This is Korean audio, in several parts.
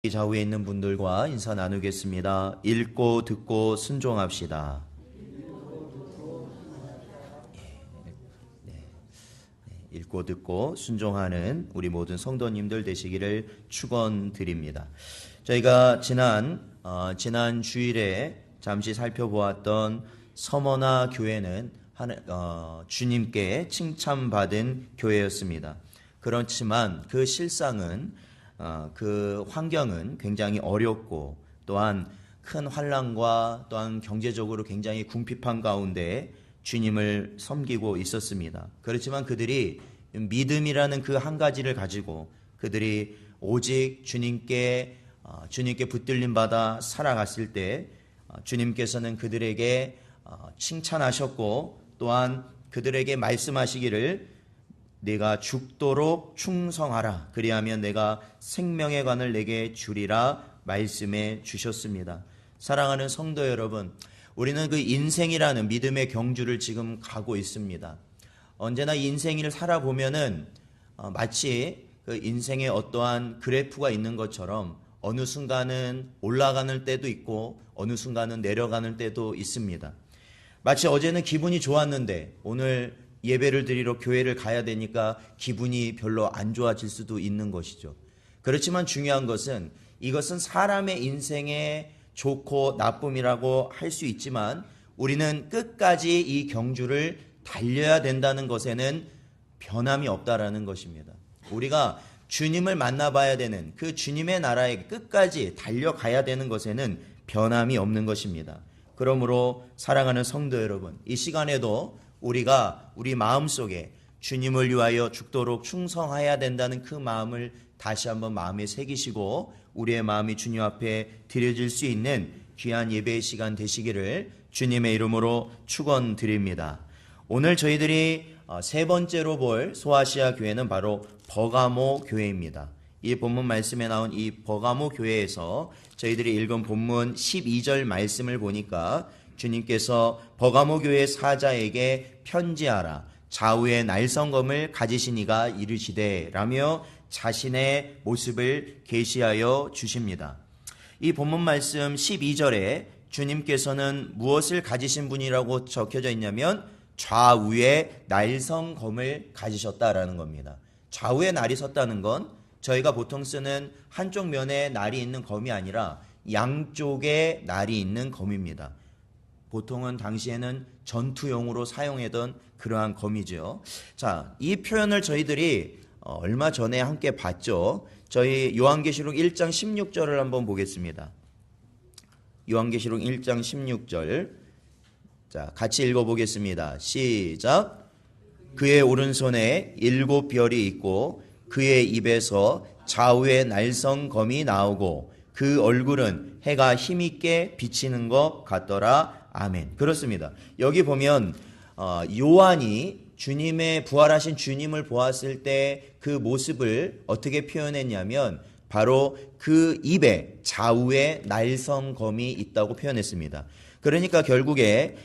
좌우에 있는 분들과 인사 나누겠습니다. 읽고 듣고 순종합시다. 읽고 듣고 순종하는 우리 모든 성도님들 되시기를 축원드립니다. 저희가 지난 주일에 잠시 살펴보았던 서머나 교회는 주님께 칭찬받은 교회였습니다. 그렇지만 그 실상은 그 환경은 굉장히 어렵고 또한 큰 환난과 또한 경제적으로 굉장히 궁핍한 가운데 주님을 섬기고 있었습니다. 그렇지만 그들이 믿음이라는 그 한 가지를 가지고 그들이 오직 주님께 붙들림 받아 살아갔을 때 주님께서는 그들에게 칭찬하셨고 또한 그들에게 말씀하시기를 내가 죽도록 충성하라. 그리하면 내가 생명의 관을 내게 주리라 말씀해 주셨습니다. 사랑하는 성도 여러분, 우리는 그 인생이라는 믿음의 경주를 지금 가고 있습니다. 언제나 인생을 살아보면은 마치 그 인생에 어떠한 그래프가 있는 것처럼 어느 순간은 올라가는 때도 있고 어느 순간은 내려가는 때도 있습니다. 마치 어제는 기분이 좋았는데 오늘 예배를 드리러 교회를 가야 되니까 기분이 별로 안 좋아질 수도 있는 것이죠. 그렇지만 중요한 것은 이것은 사람의 인생의 좋고 나쁨이라고 할 수 있지만 우리는 끝까지 이 경주를 달려야 된다는 것에는 변함이 없다라는 것입니다. 우리가 주님을 만나봐야 되는 그 주님의 나라에 끝까지 달려가야 되는 것에는 변함이 없는 것입니다. 그러므로 사랑하는 성도 여러분, 이 시간에도 우리가 우리 마음속에 주님을 위하여 죽도록 충성해야 된다는 그 마음을 다시 한번 마음에 새기시고 우리의 마음이 주님 앞에 드려질 수 있는 귀한 예배의 시간 되시기를 주님의 이름으로 축원드립니다. 오늘 저희들이 세 번째로 볼 소아시아 교회는 바로 버가모 교회입니다. 이 본문 말씀에 나온 이 버가모 교회에서 저희들이 읽은 본문 12절 말씀을 보니까 주님께서 버가모 교회 사자에게 편지하라. 좌우에 날성검을 가지신 이가 이르시되 라며 자신의 모습을 계시하여 주십니다. 이 본문 말씀 12절에 주님께서는 무엇을 가지신 분이라고 적혀져 있냐면 좌우에 날성검을 가지셨다라는 겁니다. 좌우에 날이 섰다는 건 저희가 보통 쓰는 한쪽 면에 날이 있는 검이 아니라 양쪽에 날이 있는 검입니다. 보통은 당시에는 전투용으로 사용하던 그러한 검이죠. 자, 이 표현을 저희들이 얼마 전에 함께 봤죠. 저희 요한계시록 1장 16절을 한번 보겠습니다. 요한계시록 1장 16절. 자, 같이 읽어보겠습니다. 시작. 그의 오른손에 7별이 있고 그의 입에서 좌우에 날성검이 나오고 그 얼굴은 해가 힘있게 비치는 것 같더라. 아멘. 그렇습니다. 여기 보면 요한이 주님의 부활하신 주님을 보았을 때 그 모습을 어떻게 표현했냐면 바로 그 입에 좌우에 날성검이 있다고 표현했습니다. 그러니까 결국에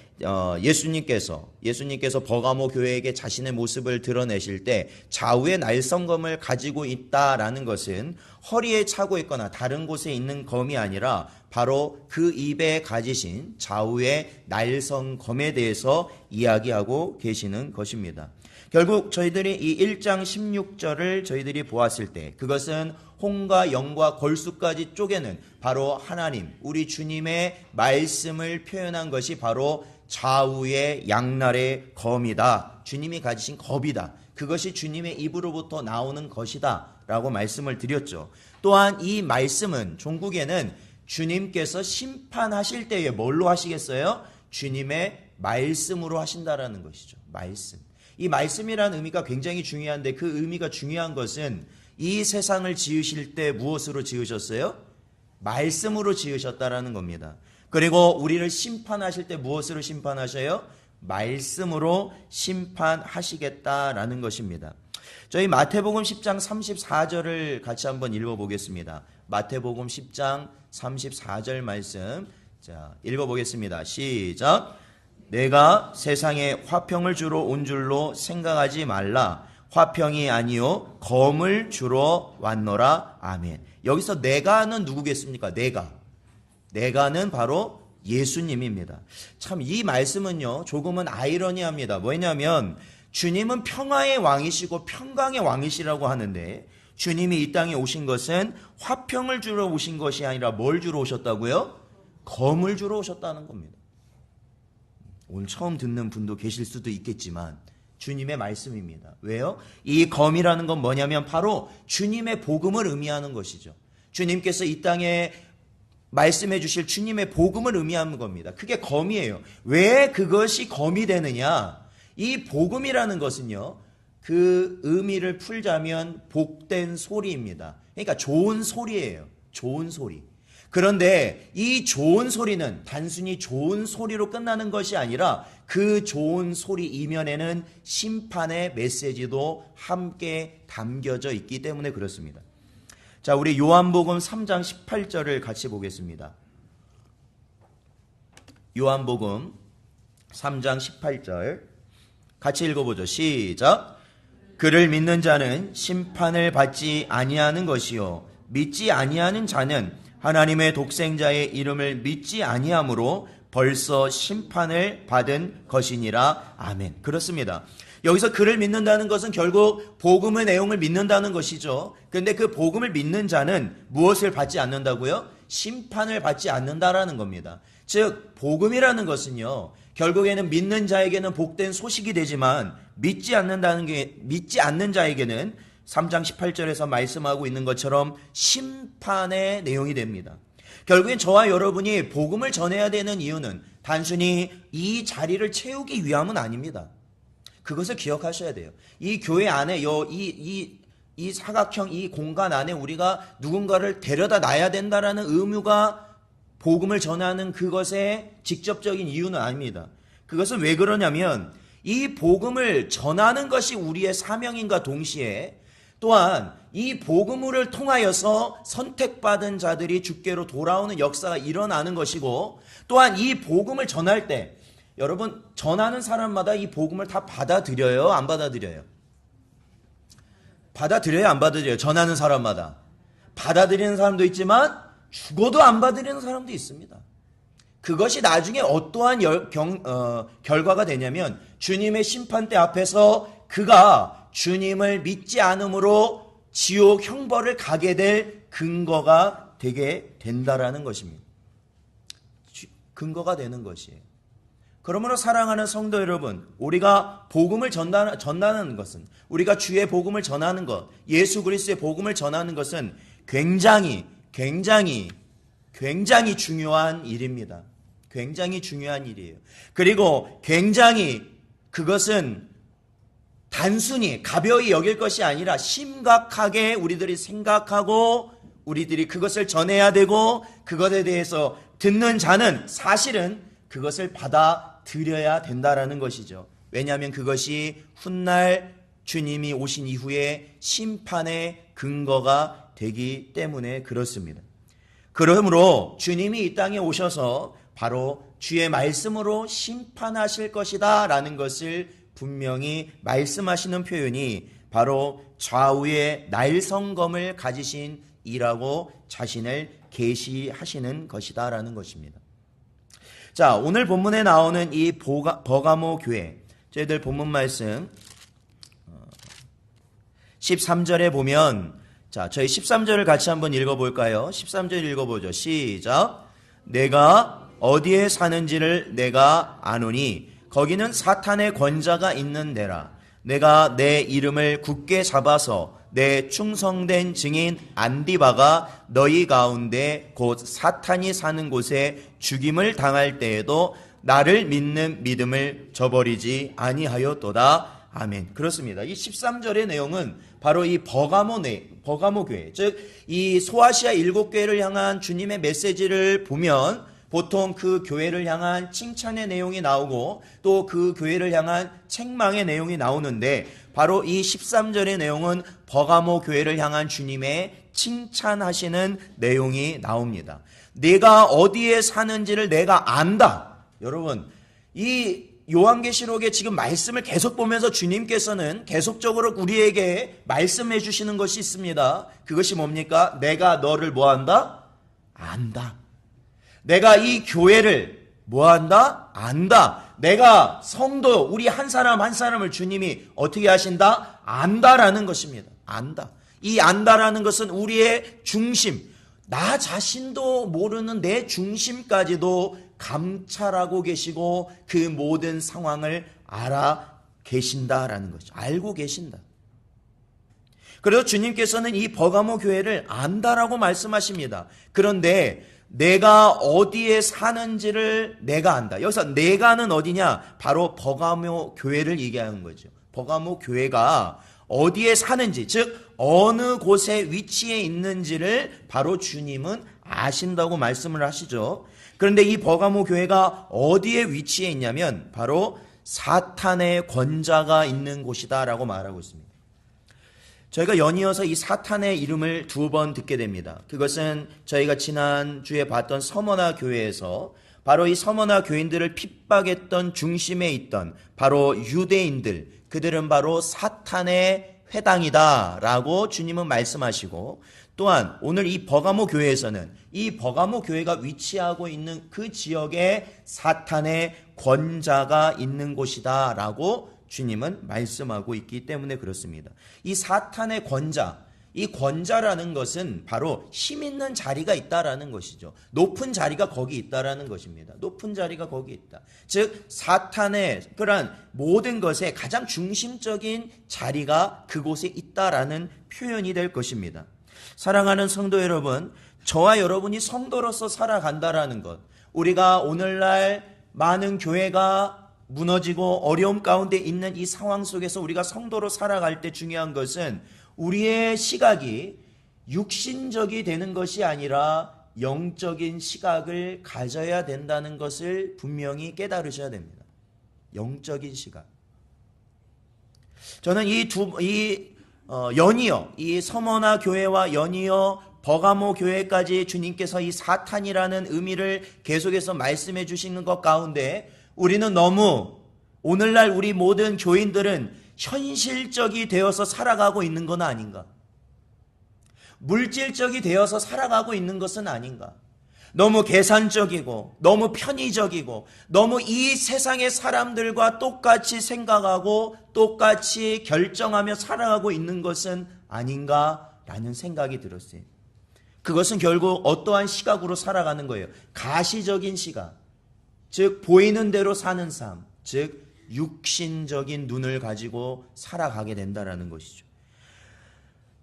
예수님께서 버가모 교회에게 자신의 모습을 드러내실 때 좌우에 날성검을 가지고 있다라는 것은 허리에 차고 있거나 다른 곳에 있는 검이 아니라 바로 그 입에 가지신 좌우의 날성검에 대해서 이야기하고 계시는 것입니다. 결국 저희들이 이 1장 16절을 저희들이 보았을 때 그것은 홍과 영과 걸수까지 쪼개는 바로 하나님, 우리 주님의 말씀을 표현한 것이 바로 좌우의 양날의 검이다. 주님이 가지신 검이다. 그것이 주님의 입으로부터 나오는 것이다 라고 말씀을 드렸죠. 또한 이 말씀은 종국에는 주님께서 심판하실 때에 뭘로 하시겠어요? 주님의 말씀으로 하신다라는 것이죠. 말씀. 이 말씀이라는 의미가 굉장히 중요한데 그 의미가 중요한 것은 이 세상을 지으실 때 무엇으로 지으셨어요? 말씀으로 지으셨다라는 겁니다. 그리고 우리를 심판하실 때 무엇으로 심판하셔요? 말씀으로 심판하시겠다라는 것입니다. 저희 마태복음 10장 34절을 같이 한번 읽어보겠습니다. 마태복음 10장 34절 말씀. 자, 읽어보겠습니다. 시작. 내가 세상에 화평을 주러 온 줄로 생각하지 말라. 화평이 아니요 검을 주러 왔노라. 아멘. 여기서 내가는 누구겠습니까? 내가는 바로 예수님입니다. 참 이 말씀은요, 조금은 아이러니합니다. 왜냐하면 주님은 평화의 왕이시고 평강의 왕이시라고 하는데, 주님이 이 땅에 오신 것은 화평을 주러 오신 것이 아니라 뭘 주러 오셨다고요? 검을 주러 오셨다는 겁니다. 오늘 처음 듣는 분도 계실 수도 있겠지만 주님의 말씀입니다. 왜요? 이 검이라는 건 뭐냐면 바로 주님의 복음을 의미하는 것이죠. 주님께서 이 땅에 말씀해 주실 주님의 복음을 의미하는 겁니다. 그게 검이에요. 왜 그것이 검이 되느냐? 이 복음이라는 것은요, 그 의미를 풀자면 복된 소리입니다. 그러니까 좋은 소리예요. 좋은 소리. 그런데 이 좋은 소리는 단순히 좋은 소리로 끝나는 것이 아니라 그 좋은 소리 이면에는 심판의 메시지도 함께 담겨져 있기 때문에 그렇습니다. 자, 우리 요한복음 3장 18절을 같이 보겠습니다. 요한복음 3장 18절 같이 읽어보죠. 시작. 그를 믿는 자는 심판을 받지 아니하는 것이요 믿지 아니하는 자는 하나님의 독생자의 이름을 믿지 아니함으로 벌써 심판을 받은 것이니라. 아멘. 그렇습니다. 여기서 그를 믿는다는 것은 결국 복음의 내용을 믿는다는 것이죠. 그런데 그 복음을 믿는 자는 무엇을 받지 않는다고요? 심판을 받지 않는다라는 겁니다. 즉 복음이라는 것은요, 결국에는 믿는 자에게는 복된 소식이 되지만 믿지 않는 자에게는 3장 18절에서 말씀하고 있는 것처럼 심판의 내용이 됩니다. 결국엔 저와 여러분이 복음을 전해야 되는 이유는 단순히 이 자리를 채우기 위함은 아닙니다. 그것을 기억하셔야 돼요. 이 교회 안에 이 사각형 이 공간 안에 우리가 누군가를 데려다 놔야 된다라는 의무가 복음을 전하는 그것의 직접적인 이유는 아닙니다. 그것은 왜 그러냐면 이 복음을 전하는 것이 우리의 사명인과 동시에 또한 이 복음을 통하여서 선택받은 자들이 주께로 돌아오는 역사가 일어나는 것이고, 또한 이 복음을 전할 때 여러분 전하는 사람마다 이 복음을 다 받아들여요? 안 받아들여요? 받아들여요? 안 받아들여요? 전하는 사람마다 받아들이는 사람도 있지만 죽어도 안 받아들이는 사람도 있습니다. 그것이 나중에 어떠한 결과가 되냐면 주님의 심판대 앞에서 그가 주님을 믿지 않음으로 지옥 형벌을 가게 될 근거가 되게 된다라는 것입니다. 근거가 되는 것이에요. 그러므로 사랑하는 성도 여러분, 우리가 복음을 전하는 것은, 우리가 주의 복음을 전하는 것, 예수 그리스도의 복음을 전하는 것은 굉장히 중요한 일입니다. 굉장히 중요한 일이에요. 그리고 굉장히 그것은 단순히 가벼이 여길 것이 아니라 심각하게 우리들이 생각하고 우리들이 그것을 전해야 되고, 그것에 대해서 듣는 자는 사실은 그것을 받아들여야 된다라는 것이죠. 왜냐하면 그것이 훗날 주님이 오신 이후에 심판의 근거가 되기 때문에 그렇습니다. 그러므로 주님이 이 땅에 오셔서 바로 주의 말씀으로 심판하실 것이다 라는 것을 분명히 말씀하시는 표현이 바로 좌우의 날성검을 가지신 이라고 자신을 계시하시는 것이다 라는 것입니다. 자, 오늘 본문에 나오는 이 버가모 교회, 저희들 본문 말씀 13절에 보면, 자, 저희 13절을 같이 한번 읽어볼까요? 13절 읽어보죠. 시작. 내가 어디에 사는지를 내가 아노니 거기는 사탄의 권자가 있는 데라. 내가 내 이름을 굳게 잡아서 내 충성된 증인 안디바가 너희 가운데 곧 사탄이 사는 곳에 죽임을 당할 때에도 나를 믿는 믿음을 저버리지 아니하였도다. 아멘. 그렇습니다. 이 13절의 내용은 바로 이 버가모 교회, 즉 이 소아시아 7교회를 향한 주님의 메시지를 보면 보통 그 교회를 향한 칭찬의 내용이 나오고 또 그 교회를 향한 책망의 내용이 나오는데, 바로 이 13절의 내용은 버가모 교회를 향한 주님의 칭찬하시는 내용이 나옵니다. 내가 어디에 사는지를 내가 안다. 여러분, 이 요한계시록에 지금 말씀을 계속 보면서 주님께서는 계속적으로 우리에게 말씀해 주시는 것이 있습니다. 그것이 뭡니까? 내가 너를 뭐한다? 안다. 내가 이 교회를 뭐한다? 안다. 내가 성도 우리 한 사람 한 사람을 주님이 어떻게 하신다? 안다라는 것입니다. 안다. 이 안다라는 것은 우리의 중심, 나 자신도 모르는 내 중심까지도 감찰하고 계시고 그 모든 상황을 알아 계신다라는 거죠. 알고 계신다. 그래서 주님께서는 이 버가모 교회를 안다라고 말씀하십니다. 그런데 내가 어디에 사는지를 내가 안다. 여기서 내가는 어디냐? 바로 버가모 교회를 얘기하는 거죠. 버가모 교회가 어디에 사는지, 즉 어느 곳에 위치해 있는지를 바로 주님은 아신다고 말씀을 하시죠. 그런데 이 버가모 교회가 어디에 위치해 있냐면 바로 사탄의 권자가 있는 곳이다라고 말하고 있습니다. 저희가 연이어서 이 사탄의 이름을 2번 듣게 됩니다. 그것은 저희가 지난주에 봤던 서머나 교회에서 바로 이 서머나 교인들을 핍박했던 중심에 있던 바로 유대인들, 그들은 바로 사탄의 회당이다라고 주님은 말씀하시고, 또한 오늘 이 버가모 교회에서는 이 버가모 교회가 위치하고 있는 그 지역에 사탄의 권자가 있는 곳이다라고 주님은 말씀하고 있기 때문에 그렇습니다. 이 사탄의 권자, 이 권자라는 것은 바로 힘 있는 자리가 있다라는 것이죠. 높은 자리가 거기 있다라는 것입니다. 높은 자리가 거기 있다. 즉 사탄의 그러한 모든 것의 가장 중심적인 자리가 그곳에 있다라는 표현이 될 것입니다. 사랑하는 성도 여러분, 저와 여러분이 성도로서 살아간다라는 것, 우리가 오늘날 많은 교회가 무너지고 어려움 가운데 있는 이 상황 속에서 우리가 성도로 살아갈 때 중요한 것은 우리의 시각이 육신적이 되는 것이 아니라 영적인 시각을 가져야 된다는 것을 분명히 깨달으셔야 됩니다. 영적인 시각. 저는 연이어 이 서머나 교회와 연이어 버가모 교회까지 주님께서 이 사탄이라는 의미를 계속해서 말씀해 주시는 것 가운데 우리는 너무 오늘날 우리 모든 교인들은 현실적이 되어서 살아가고 있는 건 아닌가? 물질적이 되어서 살아가고 있는 것은 아닌가? 너무 계산적이고 너무 편의적이고 너무 이 세상의 사람들과 똑같이 생각하고 똑같이 결정하며 살아가고 있는 것은 아닌가라는 생각이 들었어요. 그것은 결국 어떠한 시각으로 살아가는 거예요. 가시적인 시각, 즉 보이는 대로 사는 삶, 즉 육신적인 눈을 가지고 살아가게 된다라는 것이죠.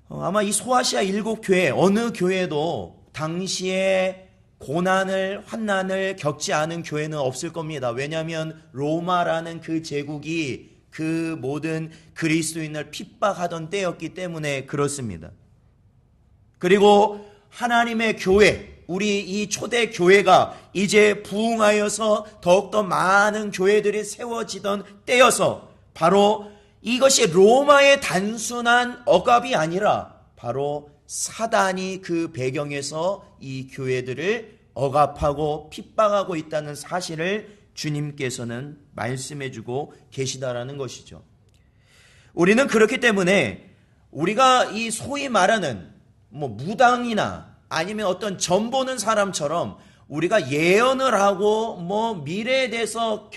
아마 이 소아시아 7교회 어느 교회도 당시에 고난을 환난을 겪지 않은 교회는 없을 겁니다. 왜냐하면 로마라는 그 제국이 그 모든 그리스도인을 핍박하던 때였기 때문에 그렇습니다. 그리고 하나님의 교회, 우리 이 초대 교회가 이제 부흥하여서 더욱더 많은 교회들이 세워지던 때여서 바로 이것이 로마의 단순한 억압이 아니라 바로 사단이 그 배경에서 이 교회들을 억압하고 핍박하고 있다는 사실을 주님께서는 말씀해주고 계시다라는 것이죠. 우리는 그렇기 때문에 우리가 이 소위 말하는 무당이나 아니면 어떤 점 보는 사람처럼 우리가 예언을 하고 미래에 대해서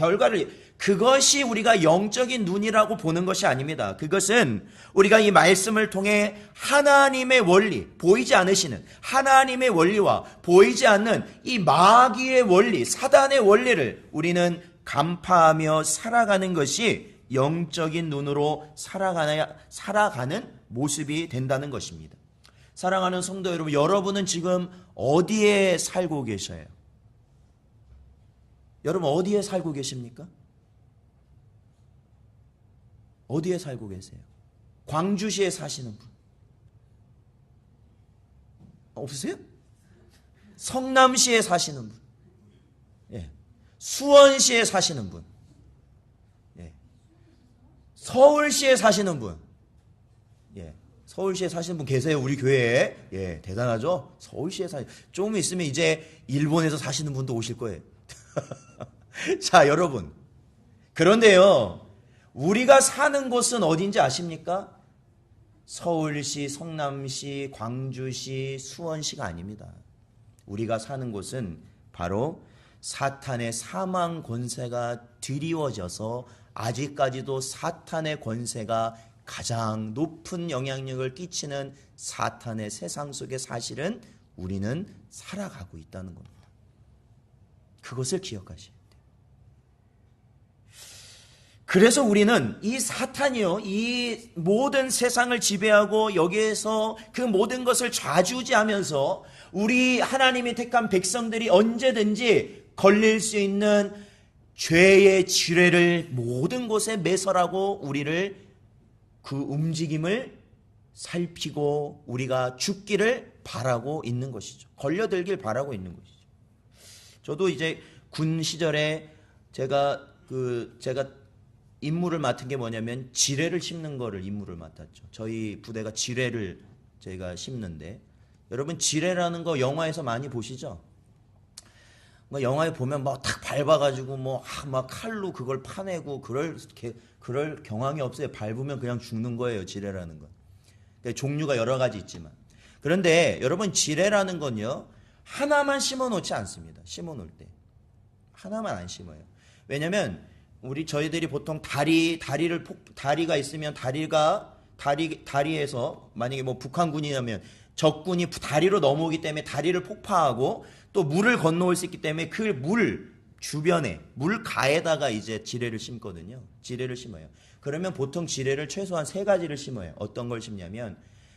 그것이 우리가 영적인 눈이라고 보는 것이 아닙니다. 그것은 우리가 이 말씀을 통해 하나님의 원리, 보이지 않으시는 하나님의 원리와 보이지 않는 이 마귀의 원리, 사단의 원리를 우리는 간파하며 살아가는 것이 영적인 눈으로 살아가는 모습이 된다는 것입니다. 사랑하는 성도 여러분, 여러분은 지금 어디에 살고 계셔요? 여러분 어디에 살고 계십니까? 어디에 살고 계세요? 광주시에 사시는 분 없으세요? 성남시에 사시는 분, 예. 수원시에 사시는 분, 예. 서울시에 사시는 분, 예. 서울시에 사시는 분 계세요? 우리 교회에. 예, 대단하죠? 서울시에 조금 있으면 이제 일본에서 사시는 분도 오실 거예요. 자, 여러분, 그런데요, 우리가 사는 곳은 어딘지 아십니까? 서울시, 성남시, 광주시, 수원시가 아닙니다. 우리가 사는 곳은 바로 사탄의 사망 권세가 드리워져서 아직까지도 사탄의 권세가 가장 높은 영향력을 끼치는 사탄의 세상 속에 사실은 우리는 살아가고 있다는 겁니다. 그것을 기억하셔야 돼요. 그래서 우리는 이 사탄이요, 이 모든 세상을 지배하고 여기에서 그 모든 것을 좌지우지하면서 우리 하나님이 택한 백성들이 언제든지 걸릴 수 있는 죄의 지뢰를 모든 곳에 매설하고 우리를 그 움직임을 살피고 우리가 죽기를 바라고 있는 것이죠. 걸려들길 바라고 있는 것이죠. 저도 이제 군 시절에 제가 임무를 맡은 게 뭐냐면 지뢰를 심는 거를 임무를 맡았죠. 저희 부대가 지뢰를 제가 심는데, 여러분 지뢰라는 거 영화에서 많이 보시죠? 뭐 영화에 보면 막 탁 밟아가지고 막 칼로 그걸 파내고 그럴 경황이 없어요. 밟으면 그냥 죽는 거예요, 지뢰라는 건. 그러니까 종류가 여러 가지 있지만. 그런데 여러분 지뢰라는 건요, 하나만 심어 놓지 않습니다. 심어 놓을 때 하나만 안 심어요. 왜냐면 저희들이 보통 다리가 있으면 다리에서 만약에 뭐 북한군이라면 적군이 다리로 넘어오기 때문에 다리를 폭파하고 또 물을 건너올 수 있기 때문에 그 물 주변에 물가에다가 이제 지뢰를 심거든요. 지뢰를 심어요. 그러면 보통 지뢰를 최소한 3가지를 심어요. 어떤 걸 심냐면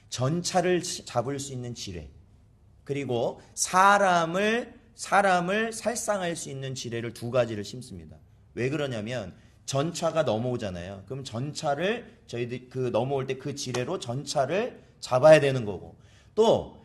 전차를 잡을 수 있는 지뢰, 그리고 사람을 살상할 수 있는 지뢰를 2가지를 심습니다. 왜 그러냐면 전차가 넘어오잖아요. 그럼 전차를 저희들 넘어올 때 그 지뢰로 전차를 잡아야 되는 거고, 또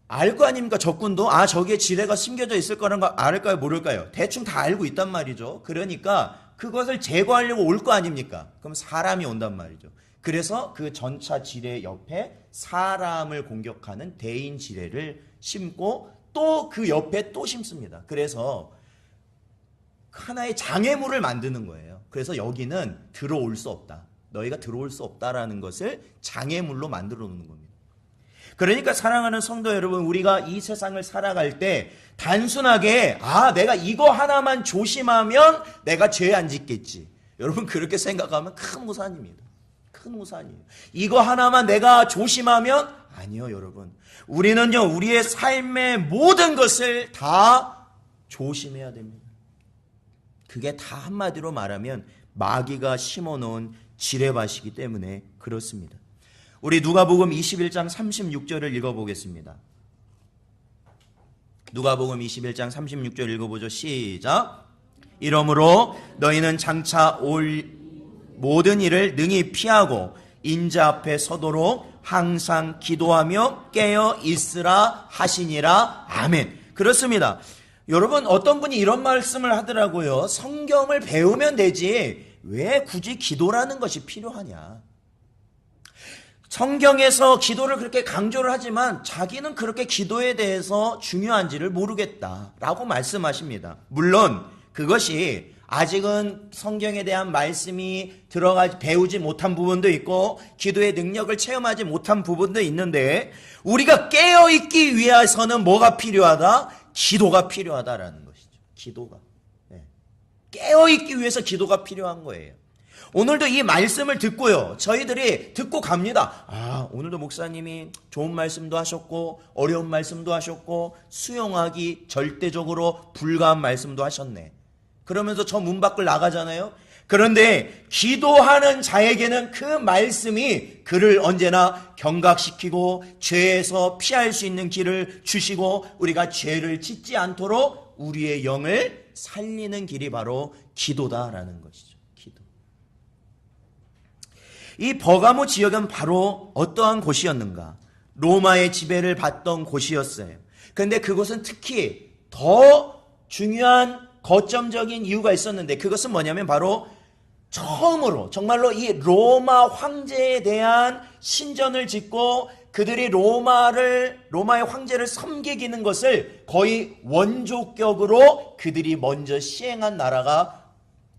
알 거 아닙니까? 적군도 저기에 지뢰가 심겨져 있을 거라는 거 알까요? 모를까요? 대충 다 알고 있단 말이죠. 그러니까 그것을 제거하려고 올 거 아닙니까? 그럼 사람이 온단 말이죠. 그래서 그 전차 지뢰 옆에 사람을 공격하는 대인 지뢰를 심고 또 그 옆에 또 심습니다. 그래서 하나의 장애물을 만드는 거예요. 그래서 여기는 들어올 수 없다. 너희가 들어올 수 없다라는 것을 장애물로 만들어 놓는 겁니다. 그러니까 사랑하는 성도 여러분, 우리가 이 세상을 살아갈 때 단순하게 내가 이거 하나만 조심하면 내가 죄 안 짓겠지. 여러분 그렇게 생각하면 큰 무산입니다. 큰 무산이에요. 이거 하나만 내가 조심하면 아니요, 여러분. 우리는요, 우리의 삶의 모든 것을 다 조심해야 됩니다. 그게 다 한마디로 말하면 마귀가 심어놓은 지뢰밭이기 때문에 그렇습니다. 우리 누가복음 21장 36절을 읽어보겠습니다. 누가복음 21장 36절 읽어보죠. 시작. 이러므로 너희는 장차 올 모든 일을 능히 피하고 인자 앞에 서도록 항상 기도하며 깨어 있으라 하시니라. 아멘. 그렇습니다. 여러분, 어떤 분이 이런 말씀을 하더라고요. 성경을 배우면 되지 왜 굳이 기도라는 것이 필요하냐. 성경에서 기도를 그렇게 강조를 하지만 자기는 그렇게 기도에 대해서 중요한지를 모르겠다라고 말씀하십니다. 물론 그것이 아직은 성경에 대한 말씀이 배우지 못한 부분도 있고 기도의 능력을 체험하지 못한 부분도 있는데, 우리가 깨어있기 위해서는 뭐가 필요하다? 기도가 필요하다라는 것이죠. 기도가. 깨어있기 위해서 기도가 필요한 거예요. 오늘도 이 말씀을 듣고요, 저희들이 듣고 갑니다. 오늘도 목사님이 좋은 말씀도 하셨고 어려운 말씀도 하셨고 수용하기 절대적으로 불가한 말씀도 하셨네. 그러면서 저 문 밖을 나가잖아요. 그런데 기도하는 자에게는 그 말씀이 그를 언제나 경각시키고 죄에서 피할 수 있는 길을 주시고 우리가 죄를 짓지 않도록 우리의 영을 살리는 길이 바로 기도다라는 것이죠. 기도. 이 버가모 지역은 바로 어떠한 곳이었는가? 로마의 지배를 받던 곳이었어요. 그런데 그곳은 특히 더 중요한 거점적인 이유가 있었는데, 그것은 뭐냐면 바로 처음으로 정말로 이 로마 황제에 대한 신전을 짓고 그들이 로마의 황제를 섬기는 것을 거의 원조격으로 그들이 먼저 시행한 나라가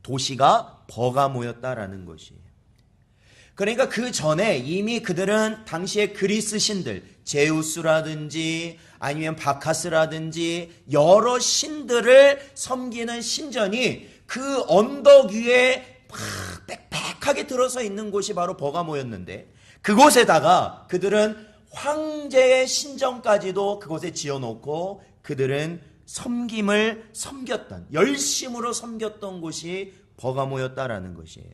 도시가 버가모였다라는 것이에요. 그러니까 그 전에 이미 그들은 당시의 그리스 신들, 제우스라든지 아니면 바카스라든지 여러 신들을 섬기는 신전이 그 언덕 위에 막 빽빽하게 들어서 있는 곳이 바로 버가모였는데, 그곳에다가 그들은 황제의 신전까지도 그곳에 지어놓고 그들은 섬김을 섬겼던, 열심으로 섬겼던 곳이 버가모였다라는 것이에요.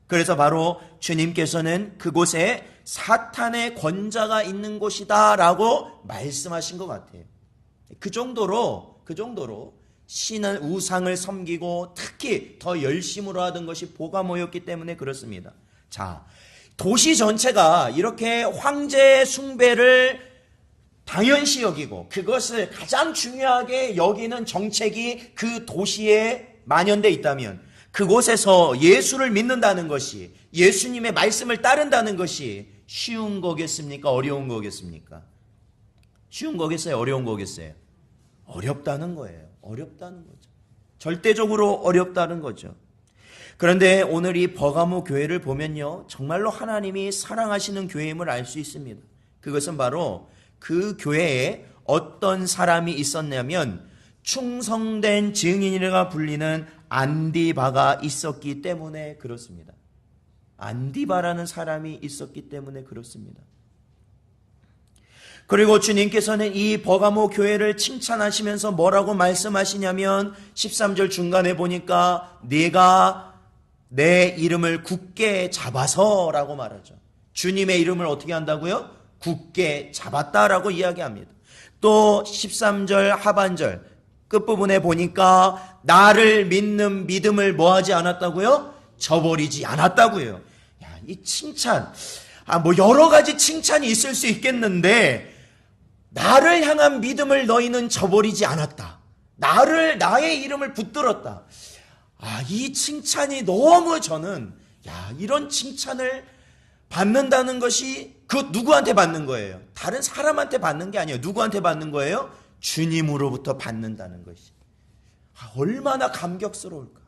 그래서 바로 주님께서는 그곳에 사탄의 권자가 있는 곳이다 라고 말씀하신 것 같아요. 그 정도로 신은 우상을 섬기고 특히 더 열심으로 하던 것이 버가모였기 때문에 그렇습니다. 자, 도시 전체가 이렇게 황제의 숭배를 당연시 여기고 그것을 가장 중요하게 여기는 정책이 그 도시에 만연돼 있다면, 그곳에서 예수를 믿는다는 것이, 예수님의 말씀을 따른다는 것이 쉬운 거겠습니까? 어려운 거겠습니까? 쉬운 거겠어요? 어려운 거겠어요? 어렵다는 거예요. 어렵다는 거죠. 절대적으로 어렵다는 거죠. 그런데 오늘 이 버가모 교회를 보면요, 정말로 하나님이 사랑하시는 교회임을 알 수 있습니다. 그것은 바로 그 교회에 어떤 사람이 있었냐면 충성된 증인이라 불리는 안디바가 있었기 때문에 그렇습니다. 안디바라는 사람이 있었기 때문에 그렇습니다. 그리고 주님께서는 이 버가모 교회를 칭찬하시면서 뭐라고 말씀하시냐면 13절 중간에 보니까 네가 내 이름을 굳게 잡아서 라고 말하죠. 주님의 이름을 어떻게 한다고요? 굳게 잡았다라고 이야기합니다. 또 13절 하반절 끝부분에 보니까 나를 믿는 믿음을 뭐하지 않았다고요? 저버리지 않았다고요. 야, 이 칭찬, 뭐 여러 가지 칭찬이 있을 수 있겠는데, 나를 향한 믿음을 너희는 저버리지 않았다. 나의 이름을 붙들었다. 이 칭찬이 너무 저는, 이런 칭찬을 받는다는 것이 그 누구한테 받는 거예요? 다른 사람한테 받는 게 아니에요. 누구한테 받는 거예요? 주님으로부터 받는다는 것이. 얼마나 감격스러울까.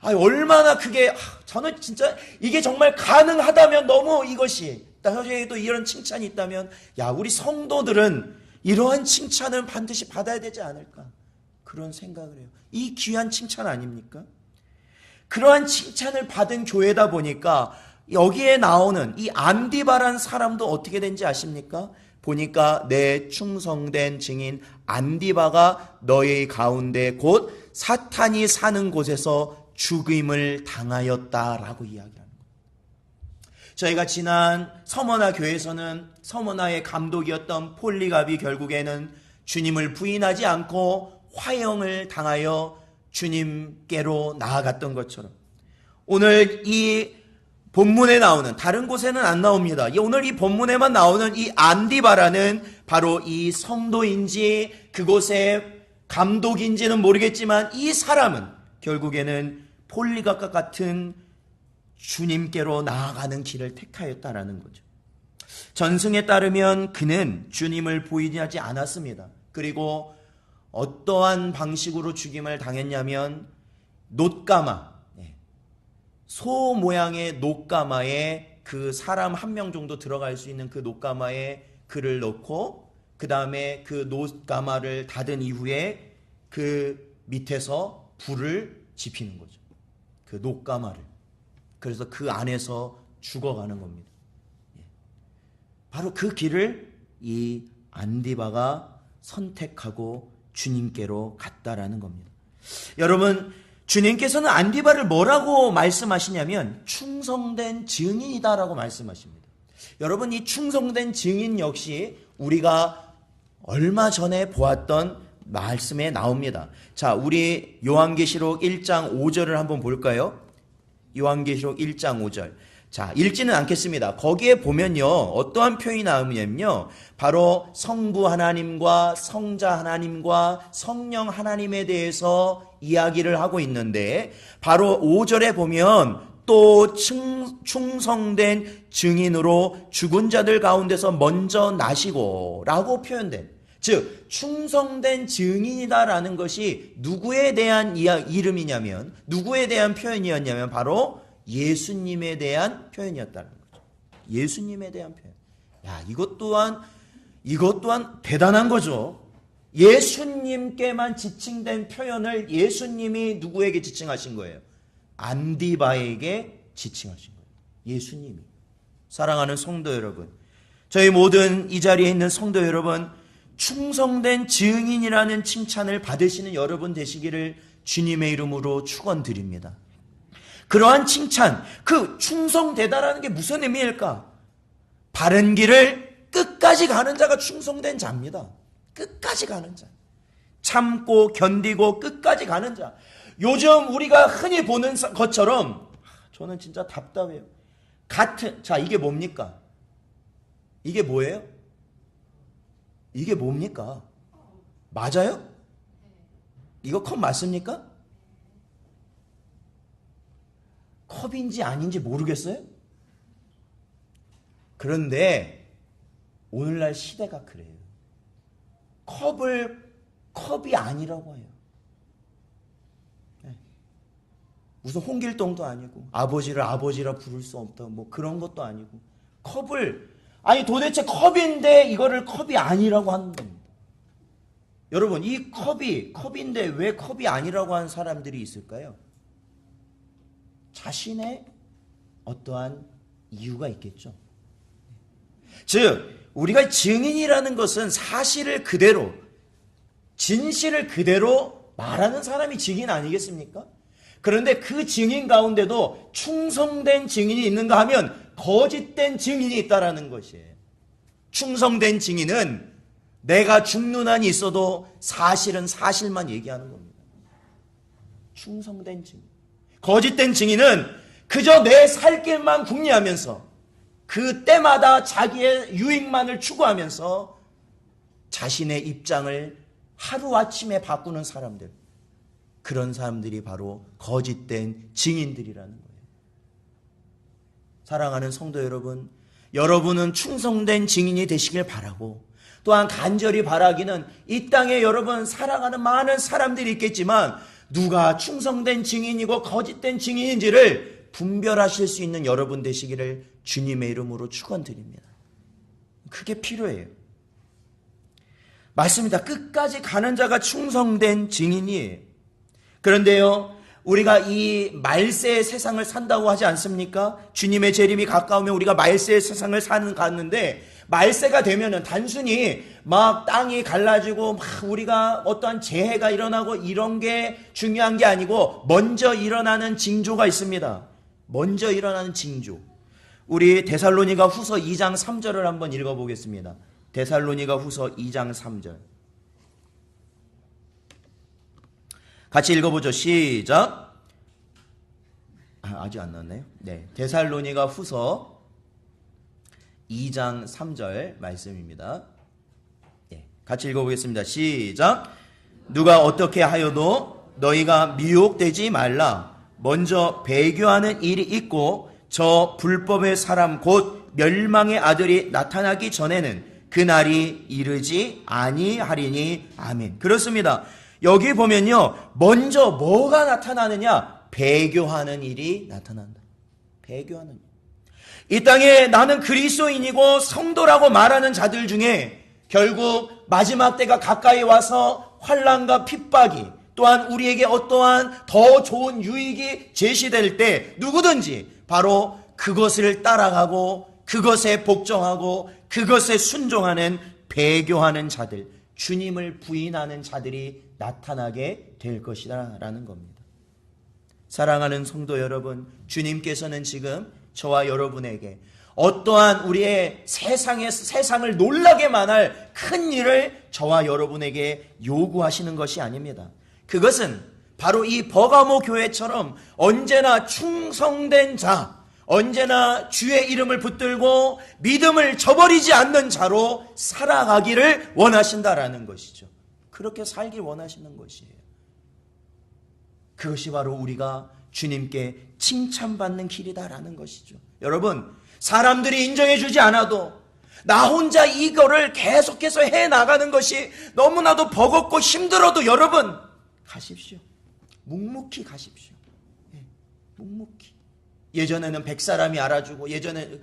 얼마나 그게, 저는 진짜 이게 정말 가능하다면 너무 이것이, 나중에도 이런 칭찬이 있다면, 우리 성도들은 이러한 칭찬을 반드시 받아야 되지 않을까. 그런 생각을 해요. 이 귀한 칭찬 아닙니까? 그러한 칭찬을 받은 교회다 보니까 여기에 나오는 이 안디바란 사람도 어떻게 된지 아십니까? 보니까 내 충성된 증인 안디바가 너희 가운데 곧 사탄이 사는 곳에서 죽임을 당하였다라고 이야기합니다. 저희가 지난 서머나 교회에서는 서머나의 감독이었던 폴리갑이 결국에는 주님을 부인하지 않고 화형을 당하여 주님께로 나아갔던 것처럼, 오늘 이 본문에 나오는, 다른 곳에는 안 나옵니다. 오늘 이 본문에만 나오는 이 안디바라는 바로 이 성도인지 그곳의 감독인지는 모르겠지만 이 사람은 결국에는 폴리갑과 같은 주님께로 나아가는 길을 택하였다라는 거죠. 전승에 따르면 그는 주님을 부인하지 않았습니다. 그리고 어떠한 방식으로 죽임을 당했냐면 놋가마, 소 모양의 놋가마에 그 사람 한 명 정도 들어갈 수 있는 그 놋가마에 그를 넣고 그 다음에 그 놋가마를 닫은 이후에 그 밑에서 불을 지피는 거죠. 그 놋가마를. 그래서 그 안에서 죽어가는 겁니다. 바로 그 길을 이 안디바가 선택하고 주님께로 갔다라는 겁니다. 여러분, 주님께서는 안디바를 뭐라고 말씀하시냐면 충성된 증인이다라고 말씀하십니다. 여러분, 이 충성된 증인 역시 우리가 얼마 전에 보았던 말씀에 나옵니다. 자, 우리 요한계시록 1장 5절을 한번 볼까요? 요한계시록 1장 5절. 자, 읽지는 않겠습니다. 거기에 보면요, 어떠한 표현이 나오냐면요, 바로 성부 하나님과 성자 하나님과 성령 하나님에 대해서 이야기를 하고 있는데, 바로 5절에 보면 또 충성된 증인으로 죽은 자들 가운데서 먼저 나시고 라고 표현된, 즉 충성된 증인이다라는 것이 누구에 대한 이름이냐면, 누구에 대한 표현이었냐면 바로 예수님에 대한 표현이었다는 거죠. 예수님에 대한 표현. 야, 이것 또한 대단한 거죠. 예수님께만 지칭된 표현을 예수님이 누구에게 지칭하신 거예요? 안디바에게 지칭하신 거예요. 예수님이. 사랑하는 성도 여러분, 저희 모든 이 자리에 있는 성도 여러분, 충성된 증인이라는 칭찬을 받으시는 여러분 되시기를 주님의 이름으로 축원드립니다. 그러한 칭찬, 그 충성되다라는 게 무슨 의미일까? 바른 길을 끝까지 가는 자가 충성된 자입니다. 끝까지 가는 자. 참고 견디고 끝까지 가는 자. 요즘 우리가 흔히 보는 것처럼 저는 진짜 답답해요. 자, 이게 뭡니까? 이게 뭐예요? 이게 뭡니까? 맞아요? 이거 컵 맞습니까? 컵인지 아닌지 모르겠어요? 그런데 오늘날 시대가 그래요. 컵이 아니라고 해요. 무슨 홍길동도 아니고 아버지를 아버지라 부를 수 없다 뭐 그런 것도 아니고 아니 도대체 컵인데 이거를 컵이 아니라고 하는 겁니다. 여러분, 이 컵인데 왜 컵이 아니라고 하는 사람들이 있을까요? 자신의 어떠한 이유가 있겠죠. 즉 우리가 증인이라는 것은 사실을 그대로, 진실을 그대로 말하는 사람이 증인 아니겠습니까? 그런데 그 증인 가운데도 충성된 증인이 있는가 하면 거짓된 증인이 있다라는 것이에요. 충성된 증인은 내가 죽는 한이 있어도 사실은 사실만 얘기하는 겁니다. 충성된 증인. 거짓된 증인은 그저 내 살 길만 궁리하면서 그 때마다 자기의 유익만을 추구하면서 자신의 입장을 하루아침에 바꾸는 사람들, 그런 사람들이 바로 거짓된 증인들이라는 거예요. 사랑하는 성도 여러분, 여러분은 충성된 증인이 되시길 바라고, 또한 간절히 바라기는 이 땅에 여러분 살아가는 많은 사람들이 있겠지만 누가 충성된 증인이고 거짓된 증인인지를 분별하실 수 있는 여러분 되시기를 주님의 이름으로 축원드립니다. 그게 필요해요. 맞습니다. 끝까지 가는 자가 충성된 증인이에요. 그런데요, 우리가 이 말세의 세상을 산다고 하지 않습니까? 주님의 재림이 가까우면 우리가 말세의 세상을 갔는데, 말세가 되면은 단순히 막 땅이 갈라지고 막 우리가 어떠한 재해가 일어나고 이런 게 중요한 게 아니고 먼저 일어나는 징조가 있습니다. 먼저 일어나는 징조. 우리 데살로니가 후서 2장 3절을 한번 읽어보겠습니다. 데살로니가 후서 2장 3절. 같이 읽어보죠. 시작. 아직 안 나왔나요? 네. 데살로니가 후서 2장 3절 말씀입니다. 네. 같이 읽어보겠습니다. 시작. 누가 어떻게 하여도 너희가 미혹되지 말라. 먼저 배교하는 일이 있고 저 불법의 사람 곧 멸망의 아들이 나타나기 전에는 그날이 이르지 아니하리니. 아멘. 그렇습니다. 여기 보면요, 먼저 뭐가 나타나느냐? 배교하는 일이 나타난다. 배교하는 일. 이 땅에 나는 그리스도인이고 성도라고 말하는 자들 중에 결국 마지막 때가 가까이 와서 환난과 핍박이, 또한 우리에게 어떠한 더 좋은 유익이 제시될 때 누구든지 바로 그것을 따라가고 그것에 복종하고 그것에 순종하는 배교하는 자들, 주님을 부인하는 자들이 나타나게 될 것이다 라는 겁니다. 사랑하는 성도 여러분, 주님께서는 지금 저와 여러분에게 어떠한 우리의 세상을 놀라게만 할 큰 일을 저와 여러분에게 요구하시는 것이 아닙니다. 그것은 바로 이 버가모 교회처럼 언제나 충성된 자, 언제나 주의 이름을 붙들고 믿음을 저버리지 않는 자로 살아가기를 원하신다라는 것이죠. 그렇게 살길 원하시는 것이에요. 그것이 바로 우리가 주님께 칭찬받는 길이다라는 것이죠. 여러분, 사람들이 인정해 주지 않아도, 나 혼자 이거를 계속해서 해나가는 것이 너무나도 버겁고 힘들어도 여러분 가십시오. 묵묵히 가십시오. 묵묵히. 예전에는 100사람이 알아주고 예전에